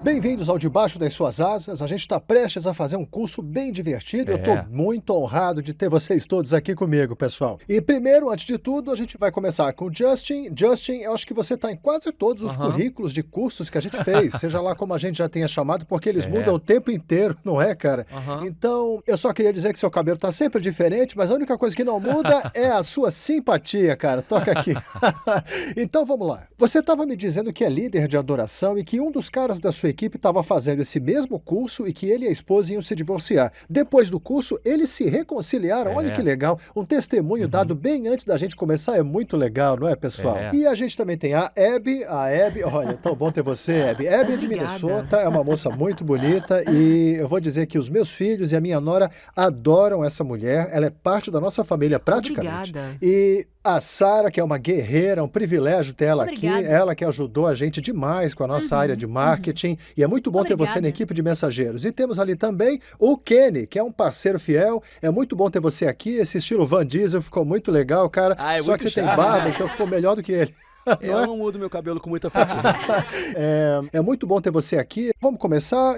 Bem-vindos ao Debaixo das Suas Asas. A gente está prestes a fazer um curso bem divertido. Eu estou É. muito honrado de ter vocês todos aqui comigo, pessoal. E primeiro, antes de tudo, a gente vai começar com o Justin. Justin, eu acho que você está em quase todos os Aham. currículos de cursos que a gente fez, seja lá como a gente já tenha chamado, porque eles mudam É. o tempo inteiro, não é, cara? Aham. Então, eu só queria dizer que seu cabelo está sempre diferente, mas a única coisa que não muda é a sua simpatia, cara. Toca aqui. Então, vamos lá. Você estava me dizendo que é líder de adoração e que um dos caras da sua equipe estava fazendo esse mesmo curso e que ele e a esposa iam se divorciar. Depois do curso, eles se reconciliaram. Olha que É. legal. Um testemunho dado Uhum. bem antes da gente começar é muito legal, não é, pessoal? É. E a gente também tem a Abby. A Abby, olha, tão bom ter você, Abby. Abby é de Obrigada. Minnesota, é uma moça muito bonita e eu vou dizer que os meus filhos e a minha nora adoram essa mulher. Ela é parte da nossa família praticamente. Obrigada. E a Sara, que é uma guerreira, um privilégio ter ela aqui. Obrigada. Ela que ajudou a gente demais com a nossa área de marketing. E é muito bom ter você na Obrigada. equipe de mensageiros. E temos ali também o Kenny, que é um parceiro fiel. É muito bom ter você aqui. Esse estilo Van Diesel ficou muito legal, cara. Ah, é Só muito que você tem chato, barba, né? então ficou melhor do que ele. Eu não mudo meu cabelo com muita frequência. É muito bom ter você aqui. Vamos começar.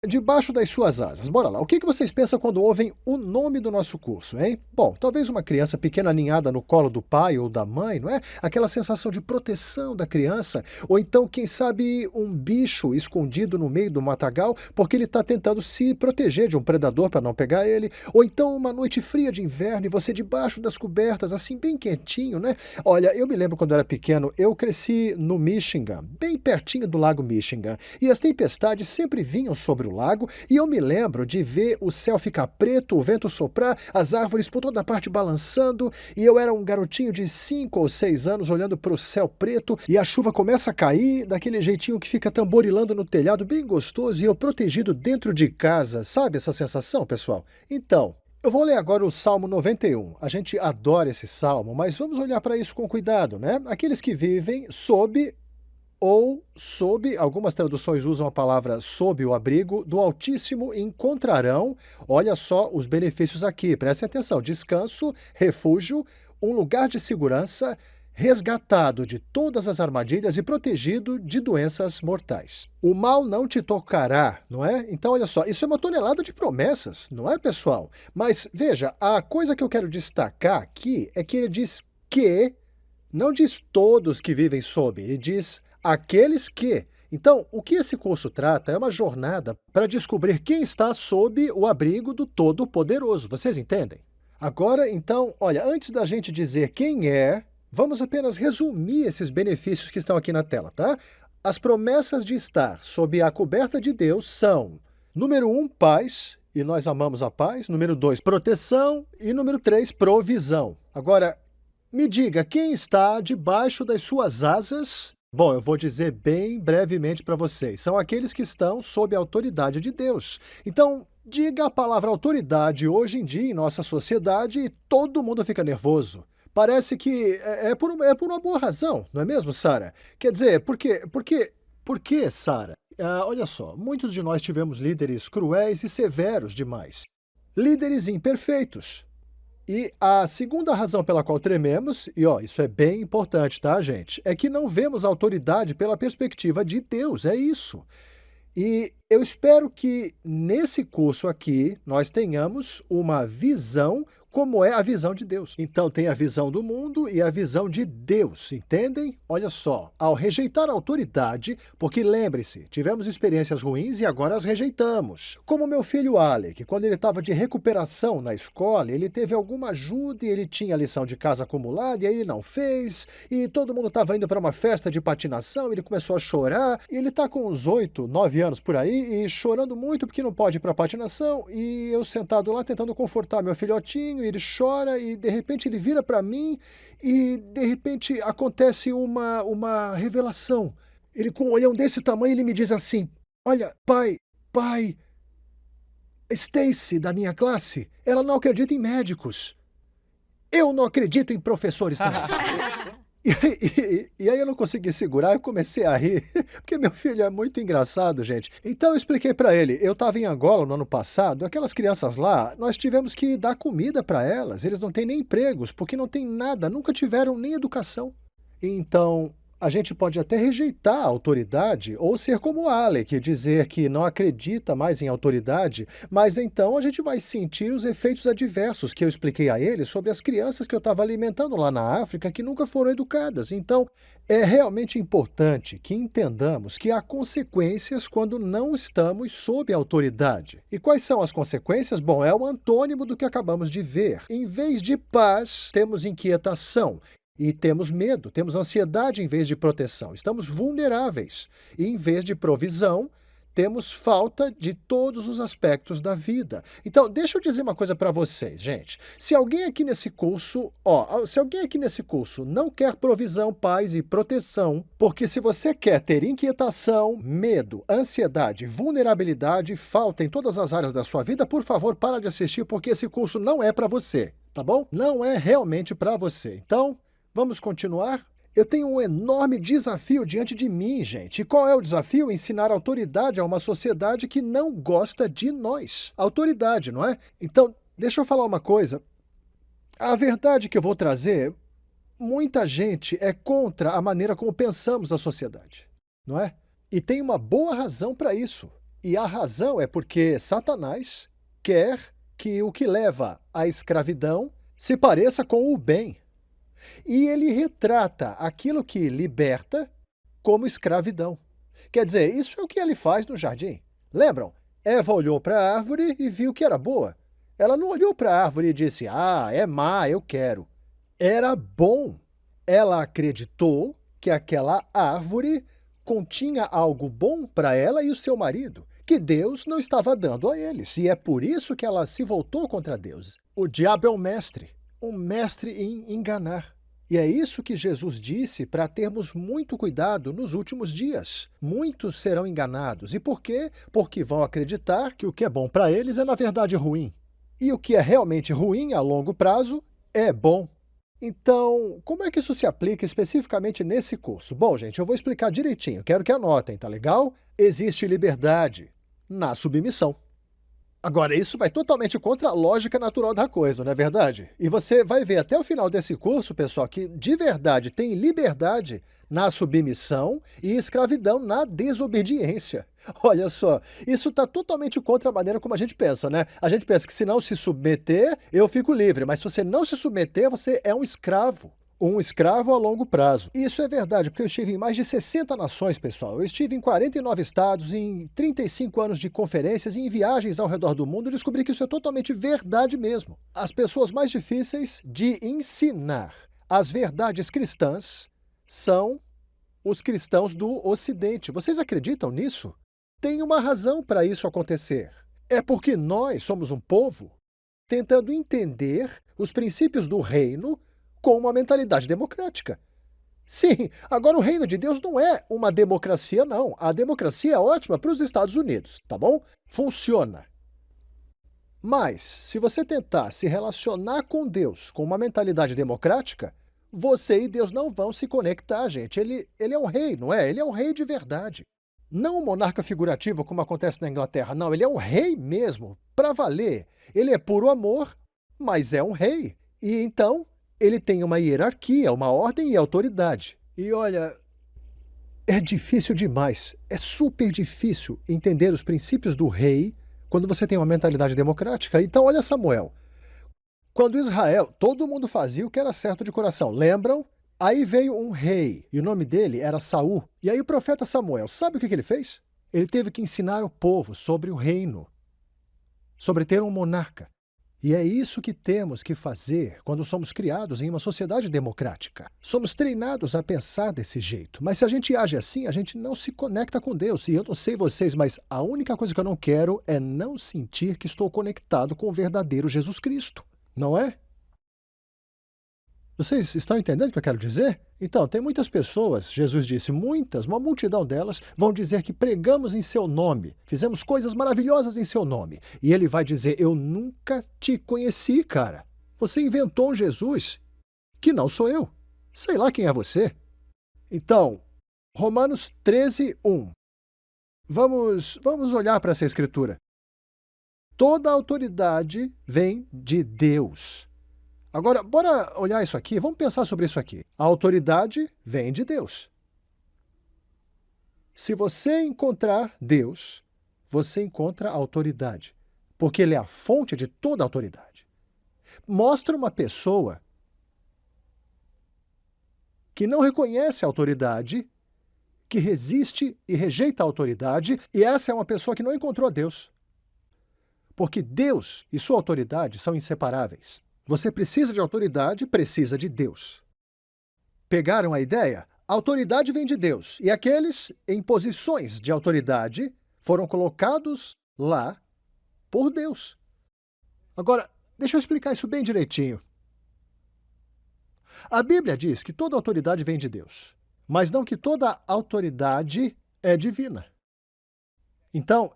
Debaixo das suas asas. Bora lá. O que vocês pensam quando ouvem o nome do nosso curso, hein? Bom, talvez uma criança pequena aninhada no colo do pai ou da mãe, não é? Aquela sensação de proteção da criança. Ou então, quem sabe, um bicho escondido no meio do matagal porque ele está tentando se proteger de um predador para não pegar ele. Ou então, uma noite fria de inverno e você debaixo das cobertas, assim, bem quentinho, né? Olha, eu me lembro quando eu era pequeno, eu cresci no Michigan, bem pertinho do lago Michigan. E as tempestades sempre vinham sobre o lago, e eu me lembro de ver o céu ficar preto, o vento soprar, as árvores por toda parte balançando, e eu era um garotinho de 5 ou 6 anos olhando para o céu preto, e a chuva começa a cair, daquele jeitinho que fica tamborilando no telhado, bem gostoso, e eu protegido dentro de casa. Sabe essa sensação, pessoal? Então, eu vou ler agora o Salmo 91. A gente adora esse salmo, mas vamos olhar para isso com cuidado, né? Aqueles que vivem sob ou sob, algumas traduções usam a palavra sob o abrigo do Altíssimo, encontrarão, olha só os benefícios aqui, prestem atenção, descanso, refúgio, um lugar de segurança, resgatado de todas as armadilhas e protegido de doenças mortais. O mal não te tocará, não é? Então, olha só, isso é uma tonelada de promessas, não é, pessoal? Mas, veja, a coisa que eu quero destacar aqui é que ele diz que, não diz todos que vivem sob, ele diz aqueles que. Então, o que esse curso trata é uma jornada para descobrir quem está sob o abrigo do Todo-Poderoso. Vocês entendem? Agora, então, olha, antes da gente dizer quem é, vamos apenas resumir esses benefícios que estão aqui na tela, tá? As promessas de estar sob a coberta de Deus são: número 1, paz, e nós amamos a paz. Número 2, proteção. E número 3, provisão. Agora, me diga, quem está debaixo das suas asas? Bom, eu vou dizer bem brevemente para vocês. São aqueles que estão sob a autoridade de Deus. Então, diga a palavra autoridade hoje em dia em nossa sociedade e todo mundo fica nervoso. Parece que é por uma boa razão, não é mesmo, Sara? Quer dizer, por que, Sara? Olha só, muitos de nós tivemos líderes cruéis e severos demais. Líderes imperfeitos. E a segunda razão pela qual trememos, e ó, isso é bem importante, tá, gente? É que não vemos a autoridade pela perspectiva de Deus, é isso. E eu espero que nesse curso aqui nós tenhamos uma visão como é a visão de Deus. Então tem a visão do mundo e a visão de Deus, entendem? Olha só, ao rejeitar a autoridade, porque lembre-se, tivemos experiências ruins e agora as rejeitamos. Como meu filho Alec, quando ele estava de recuperação na escola, ele teve alguma ajuda e ele tinha lição de casa acumulada e aí ele não fez, e todo mundo estava indo para uma festa de patinação, ele começou a chorar, e ele está com uns 8, 9 anos por aí, e chorando muito porque não pode ir para patinação, e eu sentado lá tentando confortar meu filhotinho, e ele chora e de repente ele vira para mim e de repente acontece uma revelação. Ele com um olhão desse tamanho ele me diz assim: olha, pai, Stacy da minha classe, ela não acredita em médicos. Eu não acredito em professores também. E aí eu não consegui segurar, eu comecei a rir, porque meu filho é muito engraçado, gente. Então eu expliquei para ele, eu estava em Angola no ano passado, aquelas crianças lá, nós tivemos que dar comida para elas, eles não têm nem empregos, porque não tem nada, nunca tiveram nem educação. Então, A gente pode até rejeitar a autoridade ou ser como Alec, dizer que não acredita mais em autoridade, mas então a gente vai sentir os efeitos adversos que eu expliquei a ele sobre as crianças que eu estava alimentando lá na África que nunca foram educadas. Então, é realmente importante que entendamos que há consequências quando não estamos sob autoridade. E quais são as consequências? Bom, é o antônimo do que acabamos de ver. Em vez de paz, temos inquietação. E temos medo, temos ansiedade em vez de proteção. Estamos vulneráveis. E em vez de provisão, temos falta de todos os aspectos da vida. Então, deixa eu dizer uma coisa para vocês, gente. Se alguém aqui nesse curso, não quer provisão, paz e proteção, porque se você quer ter inquietação, medo, ansiedade, vulnerabilidade, falta em todas as áreas da sua vida, por favor, para de assistir, porque esse curso não é para você, tá bom? Não é realmente para você. Então, vamos continuar? Eu tenho um enorme desafio diante de mim, gente. E qual é o desafio? Ensinar autoridade a uma sociedade que não gosta de nós. Autoridade, não é? Então, deixa eu falar uma coisa. A verdade que eu vou trazer, muita gente é contra a maneira como pensamos a sociedade, não é? E tem uma boa razão para isso. E a razão é porque Satanás quer que o que leva à escravidão se pareça com o bem. E ele retrata aquilo que liberta como escravidão. Quer dizer, isso é o que ele faz no jardim. Lembram? Eva olhou para a árvore e viu que era boa. Ela não olhou para a árvore e disse, é má, eu quero. Era bom. Ela acreditou que aquela árvore continha algo bom para ela e o seu marido, que Deus não estava dando a eles. E é por isso que ela se voltou contra Deus. O diabo é um mestre em enganar. E é isso que Jesus disse para termos muito cuidado nos últimos dias. Muitos serão enganados. E por quê? Porque vão acreditar que o que é bom para eles é, na verdade, ruim. E o que é realmente ruim a longo prazo é bom. Então, como é que isso se aplica especificamente nesse curso? Bom, gente, eu vou explicar direitinho. Quero que anotem, tá legal? Existe liberdade na submissão. Agora, isso vai totalmente contra a lógica natural da coisa, não é verdade? E você vai ver até o final desse curso, pessoal, que de verdade tem liberdade na submissão e escravidão na desobediência. Olha só, isso está totalmente contra a maneira como a gente pensa, né? A gente pensa que se não se submeter, eu fico livre, mas se você não se submeter, você é um escravo. Um escravo a longo prazo. Isso é verdade, porque eu estive em mais de 60 nações, pessoal. Eu estive em 49 estados, em 35 anos de conferências e em viagens ao redor do mundo e descobri que isso é totalmente verdade mesmo. As pessoas mais difíceis de ensinar as verdades cristãs são os cristãos do Ocidente. Vocês acreditam nisso? Tem uma razão para isso acontecer. É porque nós somos um povo tentando entender os princípios do reino com uma mentalidade democrática. Sim, agora o reino de Deus não é uma democracia, não. A democracia é ótima para os Estados Unidos, tá bom? Funciona. Mas, se você tentar se relacionar com Deus com uma mentalidade democrática, você e Deus não vão se conectar, gente. Ele é um rei, não é? Ele é um rei de verdade. Não um monarca figurativo, como acontece na Inglaterra, não. Ele é um rei mesmo, para valer. Ele é puro amor, mas é um rei. E então, ele tem uma hierarquia, uma ordem e autoridade. E olha, é difícil demais, é super difícil entender os princípios do rei quando você tem uma mentalidade democrática. Então olha Samuel. Quando Israel, todo mundo fazia o que era certo de coração, lembram? Aí veio um rei, e o nome dele era Saul. E aí o profeta Samuel, sabe o que ele fez? Ele teve que ensinar o povo sobre o reino, sobre ter um monarca. E é isso que temos que fazer quando somos criados em uma sociedade democrática. Somos treinados a pensar desse jeito. Mas se a gente age assim, a gente não se conecta com Deus. E eu não sei vocês, mas a única coisa que eu não quero é não sentir que estou conectado com o verdadeiro Jesus Cristo. Não é? Vocês estão entendendo o que eu quero dizer? Então, tem muitas pessoas, Jesus disse, muitas, uma multidão delas, vão dizer que pregamos em seu nome, fizemos coisas maravilhosas em seu nome. E ele vai dizer, eu nunca te conheci, cara. Você inventou um Jesus que não sou eu. Sei lá quem é você. Então, Romanos 13:1. Vamos olhar para essa escritura. Toda autoridade vem de Deus. Agora, bora olhar isso aqui, vamos pensar sobre isso aqui. A autoridade vem de Deus. se você encontrar Deus, você encontra a autoridade, porque Ele é a fonte de toda a autoridade. Mostra uma pessoa que não reconhece a autoridade, que resiste e rejeita a autoridade, e essa é uma pessoa que não encontrou Deus. Porque Deus e sua autoridade são inseparáveis. Você precisa de autoridade, precisa de Deus. Pegaram a ideia? A autoridade vem de Deus, e aqueles em posições de autoridade foram colocados lá por Deus. Agora, deixa eu explicar isso bem direitinho. A Bíblia diz que toda autoridade vem de Deus, mas não que toda autoridade é divina. Então,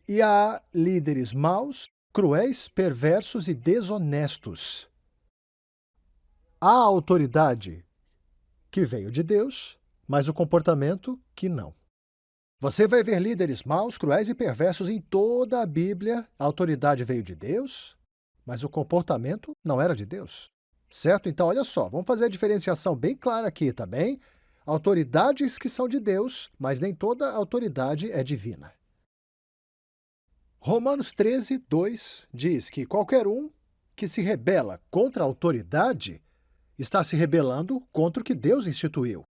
e há líderes maus, cruéis, perversos e desonestos. Há autoridade que veio de Deus, mas o comportamento que não. Você vai ver líderes maus, cruéis e perversos em toda a Bíblia. A autoridade veio de Deus, mas o comportamento não era de Deus. Certo? Então, olha só, vamos fazer a diferenciação bem clara aqui, tá bem? Autoridades que são de Deus, mas nem toda autoridade é divina. Romanos 13, 2 diz que qualquer um que se rebela contra a autoridade está se rebelando contra o que Deus instituiu.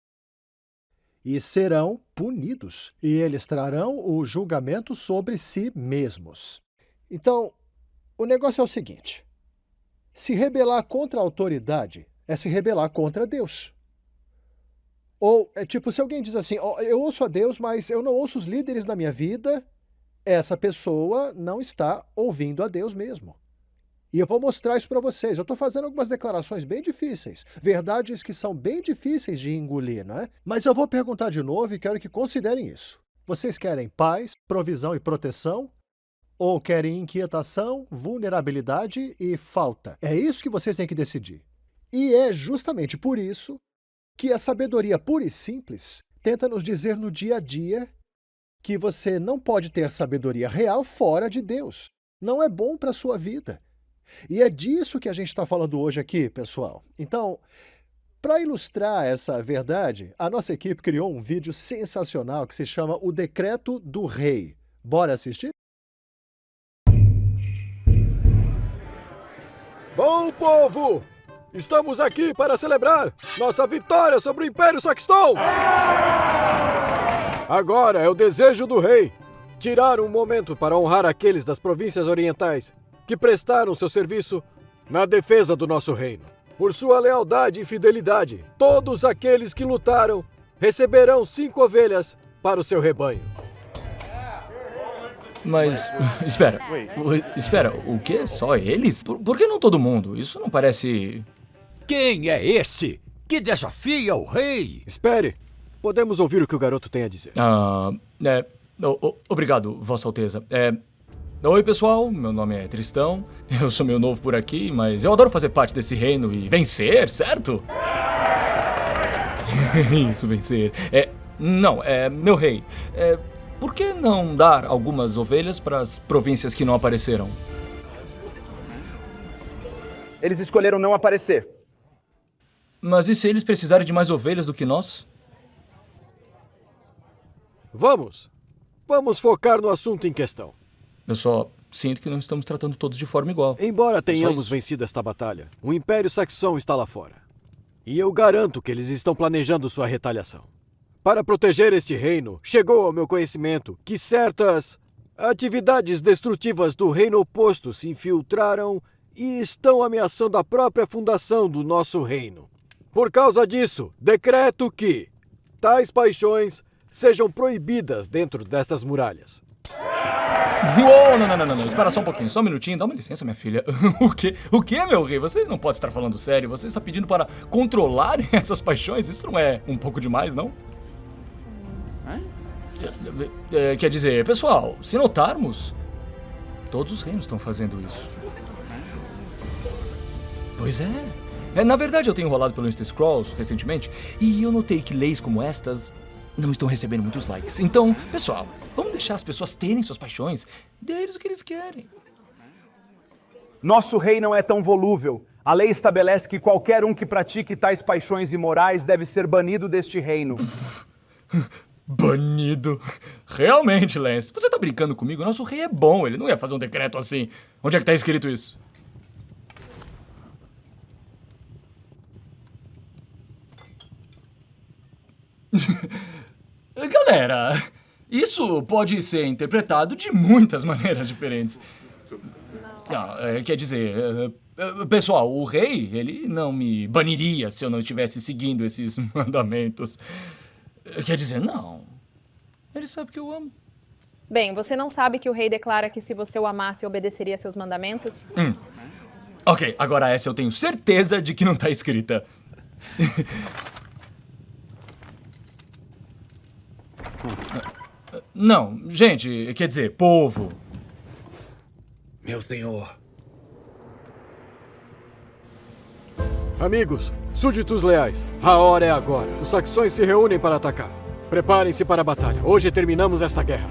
E serão punidos, e eles trarão o julgamento sobre si mesmos. Então, o negócio é o seguinte: se rebelar contra a autoridade é se rebelar contra Deus. Ou, é tipo, se alguém diz assim, eu ouço a Deus, mas eu não ouço os líderes da minha vida, essa pessoa não está ouvindo a Deus mesmo. E eu vou mostrar isso para vocês. Eu estou fazendo algumas declarações bem difíceis, verdades que são bem difíceis de engolir, não é? Mas eu vou perguntar de novo e quero que considerem isso. Vocês querem paz, provisão e proteção? Ou querem inquietação, vulnerabilidade e falta? É isso que vocês têm que decidir. E é justamente por isso que a sabedoria pura e simples tenta nos dizer no dia a dia que você não pode ter sabedoria real fora de Deus. Não é bom para a sua vida. E é disso que a gente está falando hoje aqui, pessoal. Então, para ilustrar essa verdade, a nossa equipe criou um vídeo sensacional que se chama O Decreto do Rei. Bora assistir? Bom povo, estamos aqui para celebrar nossa vitória sobre o Império Saxton! Agora é o desejo do rei tirar um momento para honrar aqueles das províncias orientais que prestaram seu serviço na defesa do nosso reino. Por sua lealdade e fidelidade, todos aqueles que lutaram receberão 5 ovelhas para o seu rebanho. Mas, espera, o quê? Só eles? Por que não todo mundo? Isso não parece... Quem é esse que desafia o rei? Espere, podemos ouvir o que o garoto tem a dizer. Obrigado, Vossa Alteza. Oi, pessoal, meu nome é Tristão, eu sou meio novo por aqui, mas eu adoro fazer parte desse reino e vencer, certo? Isso, vencer. Meu rei, por que não dar algumas ovelhas para as províncias que não apareceram? Eles escolheram não aparecer. Mas e se eles precisarem de mais ovelhas do que nós? Vamos focar no assunto em questão. Eu só sinto que não estamos tratando todos de forma igual. Embora tenhamos vencido esta batalha, o Império Saxão está lá fora. E eu garanto que eles estão planejando sua retaliação. Para proteger este reino, chegou ao meu conhecimento que certas atividades destrutivas do reino oposto se infiltraram e estão ameaçando a própria fundação do nosso reino. Por causa disso, decreto que tais paixões sejam proibidas dentro destas muralhas. Uou, não. Espera só um pouquinho, só um minutinho. Dá uma licença, minha filha. O que, meu rei? Você não pode estar falando sério. Você está pedindo para controlar essas paixões? Isso não é um pouco demais, não? Quer dizer, pessoal, se notarmos, todos os reinos estão fazendo isso. Pois é. Na verdade, eu tenho rolado pelo Insta Scrolls recentemente e eu notei que leis como estas não estão recebendo muitos likes. Então, pessoal, vamos deixar as pessoas terem suas paixões. Dê a eles o que eles querem. Nosso rei não é tão volúvel. A lei estabelece que qualquer um que pratique tais paixões imorais deve ser banido deste reino. Banido. Realmente, Lance. Você tá brincando comigo? Nosso rei é bom, ele não ia fazer um decreto assim. Onde é que tá escrito isso? Galera, isso pode ser interpretado de muitas maneiras diferentes. Quer dizer, pessoal, o rei, ele não me baniria se eu não estivesse seguindo esses mandamentos. Quer dizer, não. Ele sabe que eu amo. Bem, você não sabe que o rei declara que se você o amasse, obedeceria a seus mandamentos? Ok, agora essa eu tenho certeza de que não tá escrita. Não, gente, quer dizer, povo. Meu senhor. Amigos, súditos leais, a hora é agora. Os saxões se reúnem para atacar. Preparem-se para a batalha. Hoje terminamos esta guerra.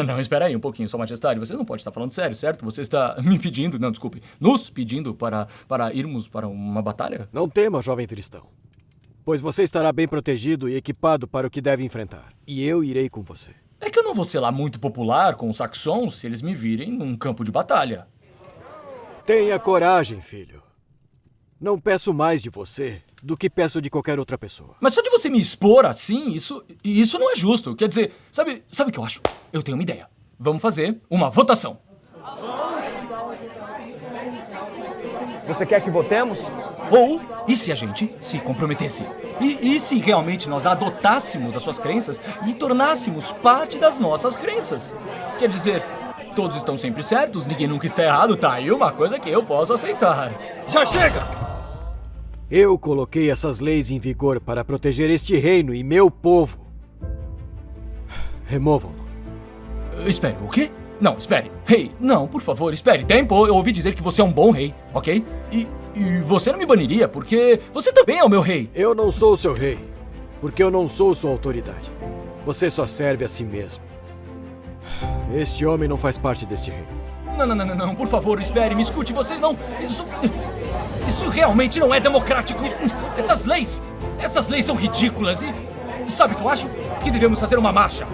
Não, espera aí um pouquinho, Sua Majestade. Você não pode estar falando sério, certo? Você está me pedindo, não, desculpe, nos pedindo para irmos para uma batalha? Não tema, jovem Tristão. Pois você estará bem protegido e equipado para o que deve enfrentar. E eu irei com você. É que eu não vou ser lá muito popular com os saxons se eles me virem num campo de batalha. Tenha coragem, filho. Não peço mais de você do que peço de qualquer outra pessoa. Mas só de você me expor assim, isso não é justo. Quer dizer, sabe o que eu acho? Eu tenho uma ideia. Vamos fazer uma votação. Você quer que votemos? Ou, e se a gente se comprometesse? E se realmente nós adotássemos as suas crenças e tornássemos parte das nossas crenças? Quer dizer, todos estão sempre certos, ninguém nunca está errado, tá aí uma coisa que eu posso aceitar. Já chega! Eu coloquei essas leis em vigor para proteger este reino e meu povo. Removam-no. Espere, o quê? Não, espere. Rei, não, por favor, espere. Tempo, eu ouvi dizer que você é um bom rei, ok? E você não me baniria, porque você também é o meu rei. Eu não sou o seu rei, porque eu não sou sua autoridade. Você só serve a si mesmo. Este homem não faz parte deste reino. Não, por favor, espere, me escute, vocês não... Isso realmente não é democrático. Essas leis são ridículas e sabe o que eu acho? Que devemos fazer uma marcha.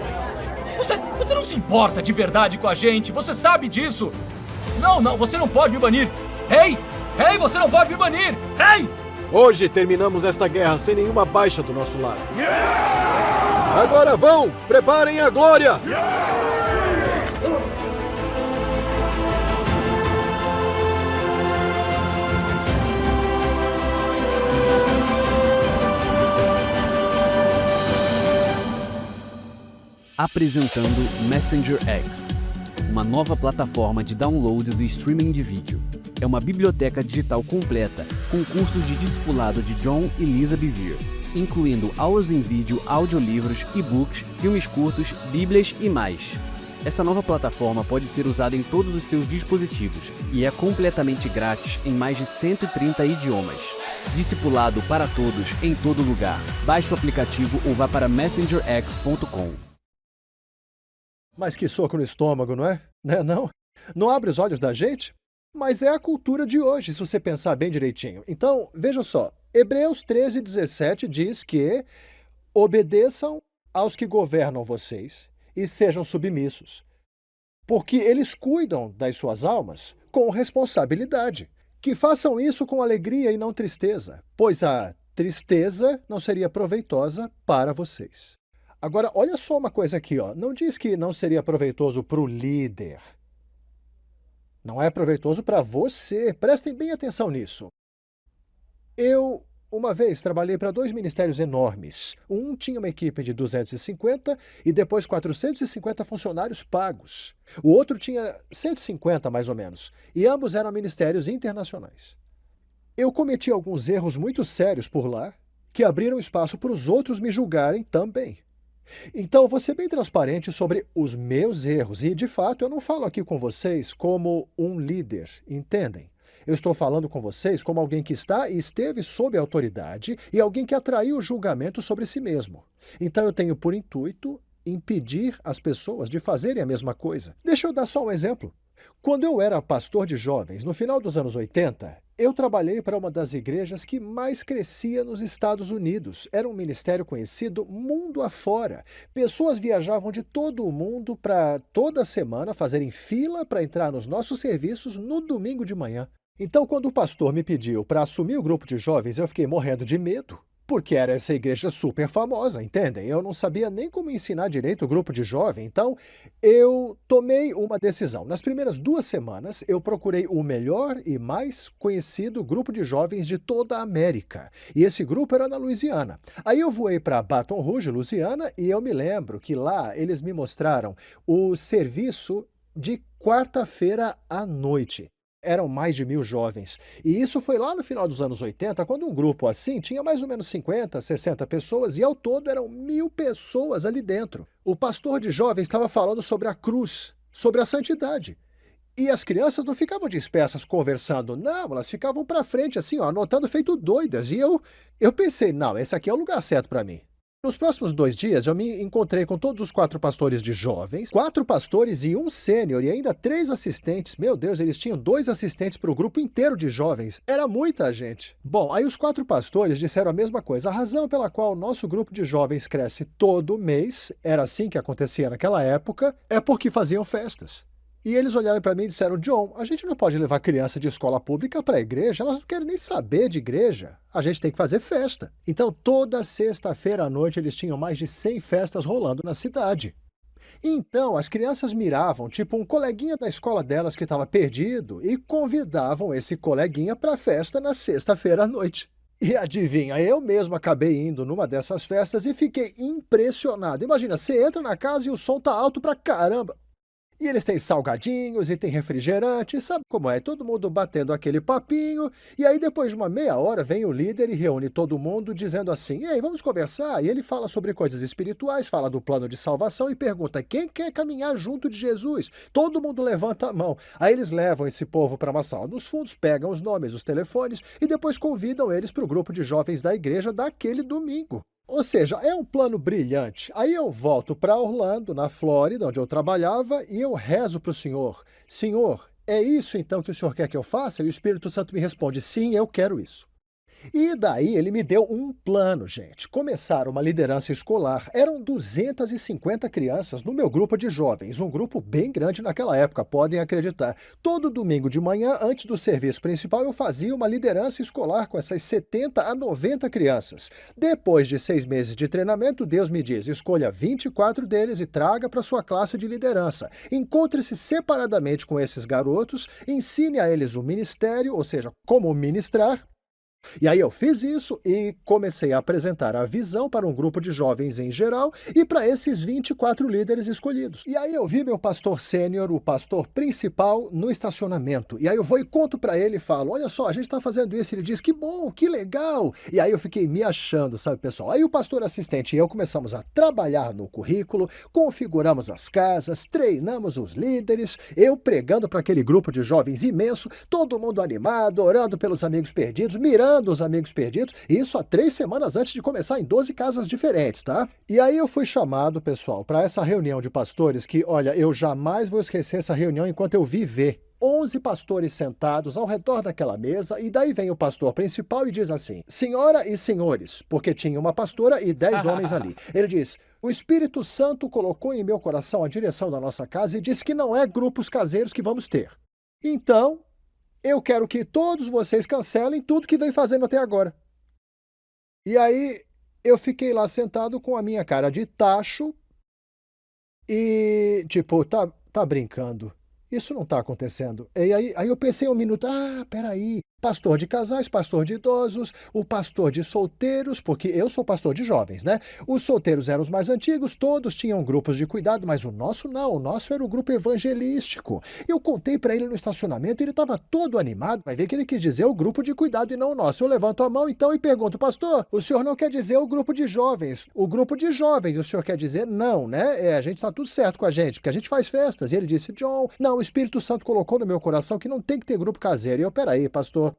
Você não se importa de verdade com a gente, você sabe disso. Não, você não pode me banir. Rei, você não pode me banir. Rei! Hoje terminamos esta guerra sem nenhuma baixa do nosso lado. Agora vão, preparem a glória! Apresentando Messenger X, uma nova plataforma de downloads e streaming de vídeo. É uma biblioteca digital completa, com cursos de discipulado de John e Lisa Bevere, incluindo aulas em vídeo, audiolivros, e-books, filmes curtos, bíblias e mais. Essa nova plataforma pode ser usada em todos os seus dispositivos e é completamente grátis em mais de 130 idiomas. Discipulado para todos, em todo lugar. Baixe o aplicativo ou vá para messengerx.com. Mas que soco no estômago, não é? Não? Não abre os olhos da gente? Mas é a cultura de hoje, se você pensar bem direitinho. Então, vejam só. Hebreus 13:17 diz que obedeçam aos que governam vocês e sejam submissos, porque eles cuidam das suas almas com responsabilidade. Que façam isso com alegria e não tristeza, pois a tristeza não seria proveitosa para vocês. Agora, olha só uma coisa aqui, ó. Não diz que não seria proveitoso para o líder. Não é proveitoso para você. Prestem bem atenção nisso. Eu, uma vez, trabalhei para 2 ministérios enormes. Um tinha uma equipe de 250 e depois 450 funcionários pagos. O outro tinha 150, mais ou menos. E ambos eram ministérios internacionais. Eu cometi alguns erros muito sérios por lá, que abriram espaço para os outros me julgarem também. Então, vou ser bem transparente sobre os meus erros. E, de fato, eu não falo aqui com vocês como um líder, entendem? Eu estou falando com vocês como alguém que está e esteve sob autoridade e alguém que atraiu o julgamento sobre si mesmo. Então, eu tenho por intuito impedir as pessoas de fazerem a mesma coisa. Deixa eu dar só um exemplo. Quando eu era pastor de jovens, no final dos anos 80, eu trabalhei para uma das igrejas que mais crescia nos Estados Unidos. Era um ministério conhecido mundo afora. Pessoas viajavam de todo o mundo para toda semana fazerem fila para entrar nos nossos serviços no domingo de manhã. Então, quando o pastor me pediu para assumir o grupo de jovens, eu fiquei morrendo de medo. Porque era essa igreja super famosa, entendem? Eu não sabia nem como ensinar direito o grupo de jovem, então eu tomei uma decisão. Nas primeiras 2 semanas, eu procurei o melhor e mais conhecido grupo de jovens de toda a América. E esse grupo era na Louisiana. Aí eu voei para Baton Rouge, Louisiana, e eu me lembro que lá eles me mostraram o serviço de quarta-feira à noite. Eram mais de 1.000 jovens. E isso foi lá no final dos anos 80, quando um grupo assim tinha mais ou menos 50, 60 pessoas, e ao todo eram 1.000 pessoas ali dentro. O pastor de jovens estava falando sobre a cruz, sobre a santidade. E as crianças não ficavam dispersas conversando, não, elas ficavam para frente assim, ó, anotando feito doidas. E eu pensei, não, esse aqui é o lugar certo para mim. Nos próximos 2 dias, eu me encontrei com todos os 4 pastores de jovens, 4 pastores e um sênior, e ainda 3 assistentes. Meu Deus, eles tinham 2 assistentes para o grupo inteiro de jovens. Era muita gente. Bom, aí os 4 pastores disseram a mesma coisa. A razão pela qual o nosso grupo de jovens cresce todo mês, era assim que acontecia naquela época, é porque faziam festas. E eles olharam para mim e disseram, John, a gente não pode levar criança de escola pública para a igreja, elas não querem nem saber de igreja. A gente tem que fazer festa. Então, toda sexta-feira à noite, eles tinham mais de 100 festas rolando na cidade. Então, as crianças miravam, tipo, um coleguinha da escola delas que estava perdido e convidavam esse coleguinha para a festa na sexta-feira à noite. E adivinha, eu mesmo acabei indo numa dessas festas e fiquei impressionado. Imagina, você entra na casa e o som tá alto pra caramba. E eles têm salgadinhos e tem refrigerante, sabe como é? Todo mundo batendo aquele papinho, e aí depois de uma meia hora vem o líder e reúne todo mundo dizendo assim, ei, vamos conversar? E ele fala sobre coisas espirituais, fala do plano de salvação e pergunta, quem quer caminhar junto de Jesus? Todo mundo levanta a mão. Aí eles levam esse povo para uma sala nos fundos, pegam os nomes, os telefones e depois convidam eles para o grupo de jovens da igreja daquele domingo. Ou seja, é um plano brilhante. Aí eu volto para Orlando, na Flórida, onde eu trabalhava, e eu rezo para o Senhor. Senhor, é isso então que o Senhor quer que eu faça? E o Espírito Santo me responde, sim, eu quero isso. E daí ele me deu um plano, gente. Começar uma liderança escolar. Eram 250 crianças no meu grupo de jovens, um grupo bem grande naquela época, podem acreditar. Todo domingo de manhã, antes do serviço principal, eu fazia uma liderança escolar com essas 70 a 90 crianças. Depois de 6 meses de treinamento, Deus me diz, escolha 24 deles e traga para sua classe de liderança. Encontre-se separadamente com esses garotos, ensine a eles o ministério, ou seja, como ministrar. E aí eu fiz isso e comecei a apresentar a visão para um grupo de jovens em geral e para esses 24 líderes escolhidos. E aí eu vi meu pastor sênior, o pastor principal, no estacionamento. E aí eu vou e conto para ele e falo, olha só, a gente está fazendo isso. Ele diz, que bom, que legal. E aí eu fiquei me achando, sabe, pessoal? Aí o pastor assistente e eu começamos a trabalhar no currículo, configuramos as casas, treinamos os líderes, eu pregando para aquele grupo de jovens imenso, todo mundo animado, orando pelos amigos perdidos, mirando os amigos perdidos, isso há 3 semanas antes de começar em 12 casas diferentes, tá? E aí eu fui chamado, pessoal, para essa reunião de pastores que, olha, eu jamais vou esquecer essa reunião enquanto eu viver. 11 pastores sentados ao redor daquela mesa, e daí vem o pastor principal e diz assim, senhora e senhores, porque tinha uma pastora e 10 homens ali. Ele diz, o Espírito Santo colocou em meu coração a direção da nossa casa e disse que não é grupos caseiros que vamos ter. Então, eu quero que todos vocês cancelem tudo que vem fazendo até agora. E aí, eu fiquei lá sentado com a minha cara de tacho e, tipo, tá brincando. Isso não tá acontecendo. E aí eu pensei um minuto, peraí, pastor de casais, pastor de idosos, o pastor de solteiros, porque eu sou pastor de jovens, né? Os solteiros eram os mais antigos, todos tinham grupos de cuidado, mas o nosso não, o nosso era o grupo evangelístico. Eu contei para ele no estacionamento e ele estava todo animado, vai ver que ele quis dizer o grupo de cuidado e não o nosso. Eu levanto a mão então e pergunto, pastor, o senhor não quer dizer o grupo de jovens? O grupo de jovens, o senhor quer dizer não, né? A gente tá tudo certo com a gente, porque a gente faz festas. E ele disse, John, não, o Espírito Santo colocou no meu coração que não tem que ter grupo caseiro. E eu, peraí, pastor,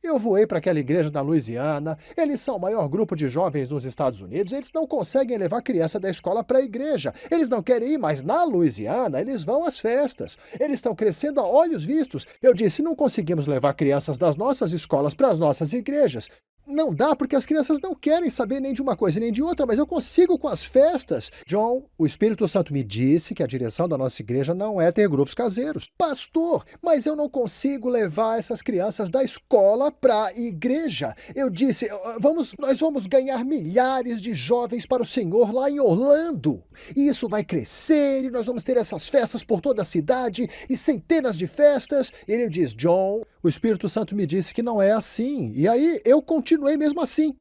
Eu voei para aquela igreja na Louisiana, eles são o maior grupo de jovens nos Estados Unidos, eles não conseguem levar criança da escola para a igreja, eles não querem ir, mas na Louisiana eles vão às festas, eles estão crescendo a olhos vistos. Eu disse, não conseguimos levar crianças das nossas escolas para as nossas igrejas. Não dá porque as crianças não querem saber nem de uma coisa nem de outra, mas eu consigo com as festas. John, o Espírito Santo me disse que a direção da nossa igreja não é ter grupos caseiros. Pastor, mas eu não consigo levar essas crianças da escola para a igreja. Eu disse, nós vamos ganhar milhares de jovens para o Senhor lá em Orlando. E isso vai crescer e nós vamos ter essas festas por toda a cidade e centenas de festas. E ele diz, John, o Espírito Santo me disse que não é assim. E aí eu continuei mesmo assim,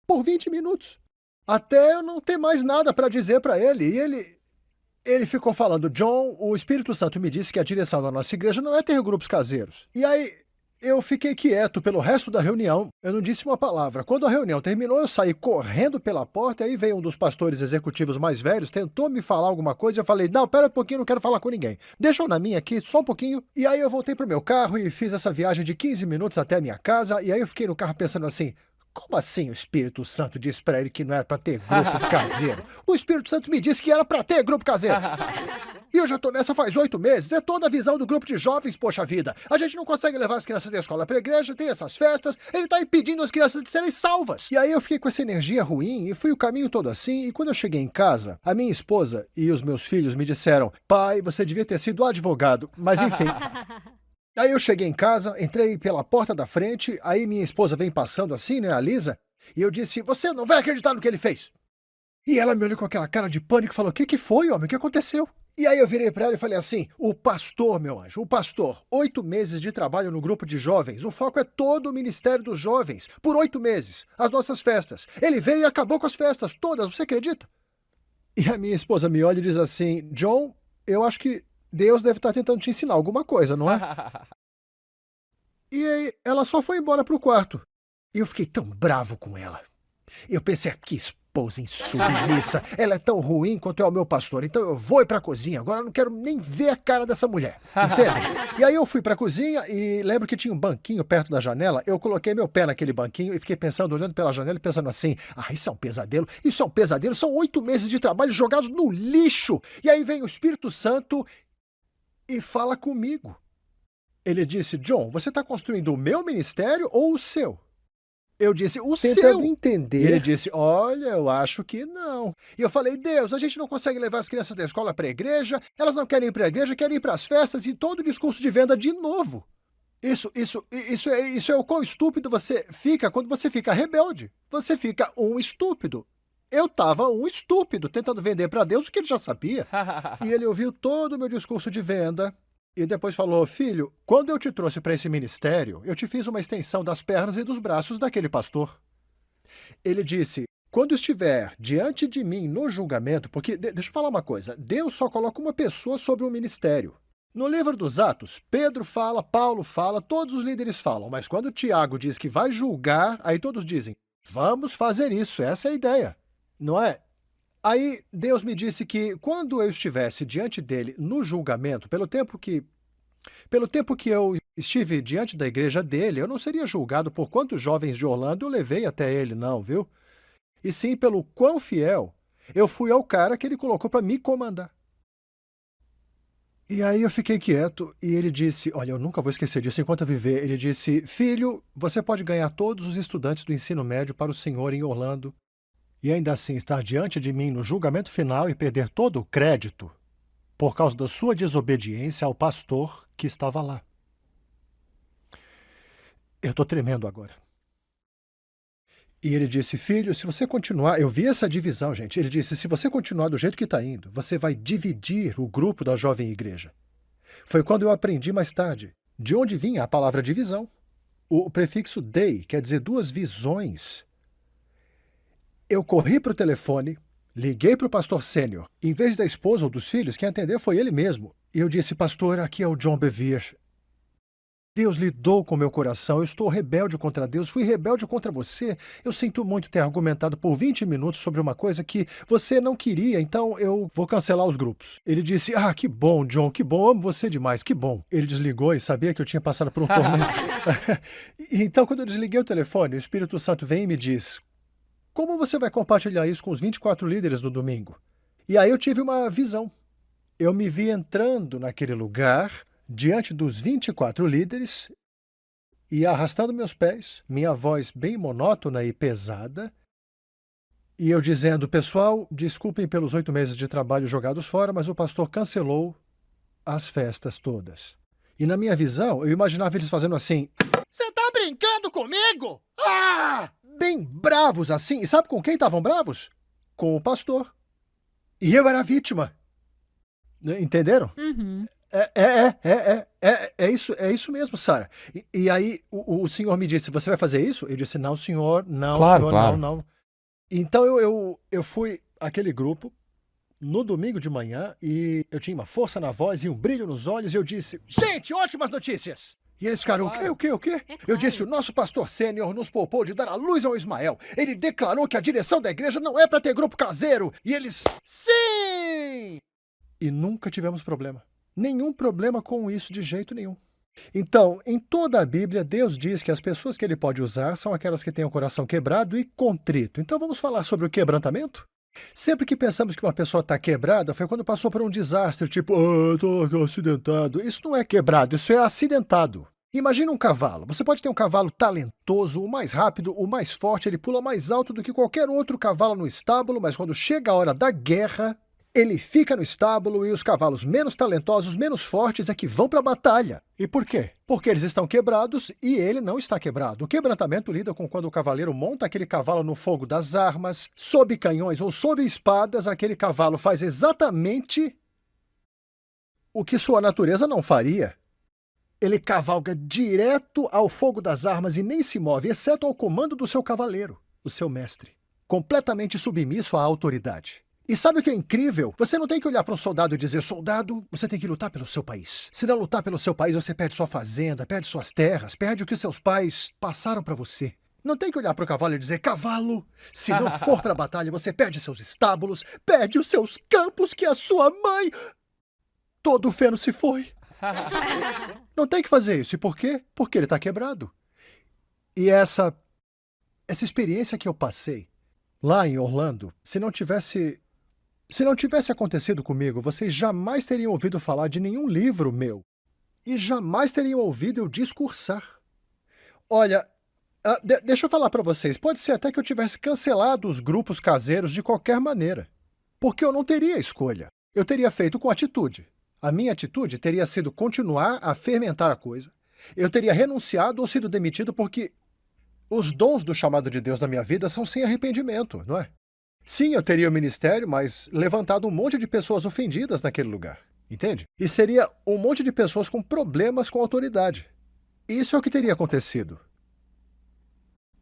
por 20 minutos, até eu não ter mais nada para dizer para ele. E ele ficou falando, John, o Espírito Santo me disse que a direção da nossa igreja não é ter grupos caseiros. E aí eu fiquei quieto pelo resto da reunião, eu não disse uma palavra. Quando a reunião terminou, eu saí correndo pela porta, e aí veio um dos pastores executivos mais velhos, tentou me falar alguma coisa, e eu falei, não, pera um pouquinho, não quero falar com ninguém. Deixa eu na minha aqui, só um pouquinho. E aí eu voltei pro meu carro e fiz essa viagem de 15 minutos até a minha casa, e aí eu fiquei no carro pensando assim, como assim o Espírito Santo disse para ele que não era para ter grupo caseiro? O Espírito Santo me disse que era para ter grupo caseiro. E eu já tô nessa faz 8 meses, é toda a visão do grupo de jovens, poxa vida. A gente não consegue levar as crianças da escola pra igreja, tem essas festas, ele tá impedindo as crianças de serem salvas. E aí eu fiquei com essa energia ruim e fui o caminho todo assim, e quando eu cheguei em casa, a minha esposa e os meus filhos me disseram, pai, você devia ter sido advogado, mas enfim. Aí eu cheguei em casa, entrei pela porta da frente, aí minha esposa vem passando assim, né, a Lisa, e eu disse, você não vai acreditar no que ele fez. E ela me olhou com aquela cara de pânico e falou, o que foi, homem, o que aconteceu? E aí eu virei para ela e falei assim, o pastor, meu anjo, o pastor, 8 meses de trabalho no grupo de jovens, o foco é todo o ministério dos jovens, por 8 meses, as nossas festas. Ele veio e acabou com as festas todas, você acredita? E a minha esposa me olha e diz assim, John, eu acho que Deus deve estar tentando te ensinar alguma coisa, não é? E aí ela só foi embora pro quarto. E eu fiquei tão bravo com ela. Eu pensei, que esposa insubmissa, ela é tão ruim quanto é o meu pastor, então eu vou ir pra cozinha, agora eu não quero nem ver a cara dessa mulher, entende? E aí eu fui pra cozinha e lembro que tinha um banquinho perto da janela, eu coloquei meu pé naquele banquinho e fiquei pensando, olhando pela janela e pensando assim, isso é um pesadelo, são 8 meses de trabalho jogados no lixo. E aí vem o Espírito Santo e fala comigo. Ele disse, John, você está construindo o meu ministério ou o seu? Eu disse, o seu. Tentando entender. E ele disse, olha, eu acho que não. E eu falei, Deus, a gente não consegue levar as crianças da escola para a igreja, elas não querem ir para a igreja, querem ir para as festas e todo o discurso de venda de novo. Isso é o quão estúpido você fica quando você fica rebelde. Você fica um estúpido. Eu estava um estúpido tentando vender para Deus o que ele já sabia. E ele ouviu todo o meu discurso de venda. E depois falou, filho, quando eu te trouxe para esse ministério, eu te fiz uma extensão das pernas e dos braços daquele pastor. Ele disse, quando estiver diante de mim no julgamento, porque, deixa eu falar uma coisa, Deus só coloca uma pessoa sobre um ministério. No livro dos Atos, Pedro fala, Paulo fala, todos os líderes falam, mas quando Tiago diz que vai julgar, aí todos dizem, vamos fazer isso, essa é a ideia, não é? Aí Deus me disse que quando eu estivesse diante dele no julgamento, pelo tempo que eu estive diante da igreja dele, eu não seria julgado por quantos jovens de Orlando eu levei até ele, não, viu? E sim pelo quão fiel eu fui ao cara que ele colocou para me comandar. E aí eu fiquei quieto e ele disse, olha, eu nunca vou esquecer disso enquanto eu viver, ele disse, filho, você pode ganhar todos os estudantes do ensino médio para o senhor em Orlando, e ainda assim estar diante de mim no julgamento final e perder todo o crédito por causa da sua desobediência ao pastor que estava lá. Eu estou tremendo agora. E ele disse, filho, se você continuar... Eu vi essa divisão, gente. Ele disse, se você continuar do jeito que está indo, você vai dividir o grupo da jovem igreja. Foi quando eu aprendi mais tarde de onde vinha a palavra divisão. O prefixo dei quer dizer duas visões. Eu corri para o telefone, liguei para o pastor sênior. Em vez da esposa ou dos filhos, quem atendeu foi ele mesmo. E eu disse, pastor, aqui é o John Bevere. Deus lidou com meu coração, eu estou rebelde contra Deus, fui rebelde contra você. Eu sinto muito ter argumentado por 20 minutos sobre uma coisa que você não queria, então eu vou cancelar os grupos. Ele disse, que bom, John, que bom, amo você demais, que bom. Ele desligou e sabia que eu tinha passado por um tormento. Então, quando eu desliguei o telefone, o Espírito Santo vem e me diz, como você vai compartilhar isso com os 24 líderes no domingo? E aí eu tive uma visão. Eu me vi entrando naquele lugar, diante dos 24 líderes, e arrastando meus pés, minha voz bem monótona e pesada, e eu dizendo, pessoal, desculpem pelos 8 meses de trabalho jogados fora, mas o pastor cancelou as festas todas. E na minha visão, eu imaginava eles fazendo assim, você tá brincando comigo? Bem bravos assim. E sabe com quem estavam bravos? Com o pastor. E eu era a vítima. Entenderam? Uhum. É isso mesmo, Sara. E aí o senhor me disse, você vai fazer isso? Eu disse, não, senhor, não, Claro, senhor, claro. não. Então eu fui àquele grupo no domingo de manhã e eu tinha uma força na voz e um brilho nos olhos e eu disse, gente, ótimas notícias! E eles ficaram, o quê? Eu disse, o nosso pastor sênior nos poupou de dar a luz ao Ismael. Ele declarou que a direção da igreja não é para ter grupo caseiro. E eles, sim! E nunca tivemos problema. Nenhum problema com isso de jeito nenhum. Então, em toda a Bíblia, Deus diz que as pessoas que ele pode usar são aquelas que têm o coração quebrado e contrito. Então vamos falar sobre o quebrantamento? Sempre que pensamos que uma pessoa está quebrada, foi quando passou por um desastre, tipo, estou acidentado. Isso não é quebrado, isso é acidentado. Imagina um cavalo. Você pode ter um cavalo talentoso, o mais rápido, o mais forte, ele pula mais alto do que qualquer outro cavalo no estábulo, mas quando chega a hora da guerra, ele fica no estábulo e os cavalos menos talentosos, menos fortes é que vão para a batalha. E por quê? Porque eles estão quebrados e ele não está quebrado. O quebrantamento lida com quando o cavaleiro monta aquele cavalo no fogo das armas, sob canhões ou sob espadas, aquele cavalo faz exatamente o que sua natureza não faria. Ele cavalga direto ao fogo das armas e nem se move, exceto ao comando do seu cavaleiro, o seu mestre, completamente submisso à autoridade. E sabe o que é incrível? Você não tem que olhar para um soldado e dizer, soldado, você tem que lutar pelo seu país. Se não lutar pelo seu país, você perde sua fazenda, perde suas terras, perde o que seus pais passaram para você. Não tem que olhar para o cavalo e dizer, cavalo, se não for para a batalha, você perde seus estábulos, perde os seus campos que a sua mãe... Todo o feno se foi. Não tem que fazer isso. E por quê? Porque ele está quebrado. E essa experiência que eu passei lá em Orlando, se não tivesse acontecido comigo, vocês jamais teriam ouvido falar de nenhum livro meu. E jamais teriam ouvido eu discursar. Olha, deixa eu falar para vocês, pode ser até que eu tivesse cancelado os grupos caseiros de qualquer maneira. Porque eu não teria escolha. Eu teria feito com atitude. A minha atitude teria sido continuar a fermentar a coisa. Eu teria renunciado ou sido demitido porque os dons do chamado de Deus na minha vida são sem arrependimento, não é? Sim, eu teria o ministério, mas levantado um monte de pessoas ofendidas naquele lugar, entende? E seria um monte de pessoas com problemas com a autoridade. Isso é o que teria acontecido.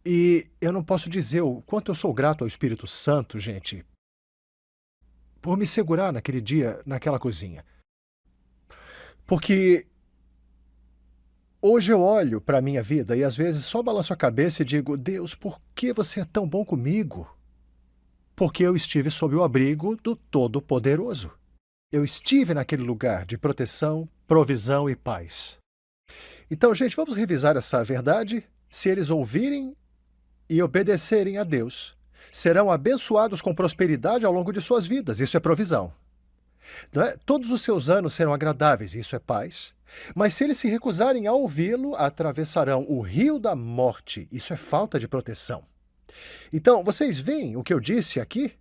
E eu não posso dizer o quanto eu sou grato ao Espírito Santo, gente, por me segurar naquele dia, naquela cozinha. Porque hoje eu olho para a minha vida e às vezes só balanço a cabeça e digo, Deus, por que você é tão bom comigo? Porque eu estive sob o abrigo do Todo-Poderoso. Eu estive naquele lugar de proteção, provisão e paz. Então, gente, vamos revisar essa verdade. Se eles ouvirem e obedecerem a Deus, serão abençoados com prosperidade ao longo de suas vidas. Isso é provisão. Não é? Todos os seus anos serão agradáveis. Isso é paz. Mas se eles se recusarem a ouvi-lo, atravessarão o rio da morte. Isso é falta de proteção. Então, vocês veem o que eu disse aqui?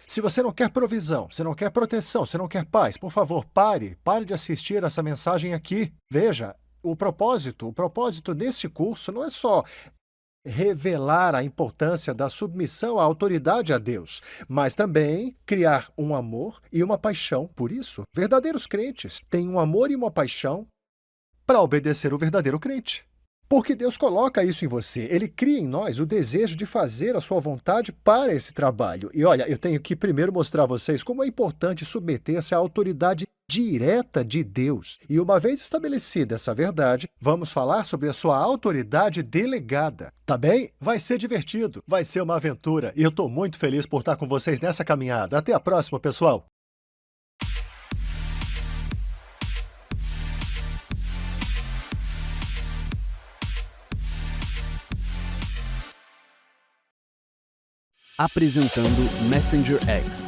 Se você não quer provisão, se não quer proteção, se não quer paz, por favor, pare de assistir essa mensagem aqui. Veja, o propósito desse curso não é só revelar a importância da submissão à autoridade a Deus, mas também criar um amor e uma paixão por isso. Verdadeiros crentes têm um amor e uma paixão para obedecer o verdadeiro crente. Porque Deus coloca isso em você. Ele cria em nós o desejo de fazer a sua vontade para esse trabalho. E olha, eu tenho que primeiro mostrar a vocês como é importante submeter-se à autoridade direta de Deus. E uma vez estabelecida essa verdade, vamos falar sobre a sua autoridade delegada. Tá bem? Vai ser divertido, vai ser uma aventura e eu estou muito feliz por estar com vocês nessa caminhada. Até a próxima, pessoal! Apresentando Messenger X,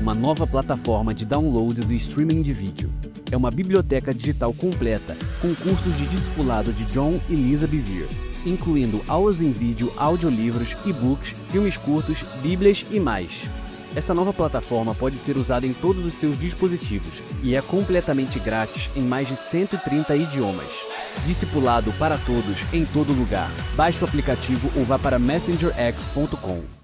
uma nova plataforma de downloads e streaming de vídeo. É uma biblioteca digital completa com cursos de discipulado de John e Lisa Bevere, incluindo aulas em vídeo, audiolivros, e-books, filmes curtos, bíblias e mais. Essa nova plataforma pode ser usada em todos os seus dispositivos e é completamente grátis em mais de 130 idiomas. Discipulado para todos em todo lugar. Baixe o aplicativo ou vá para messengerx.com.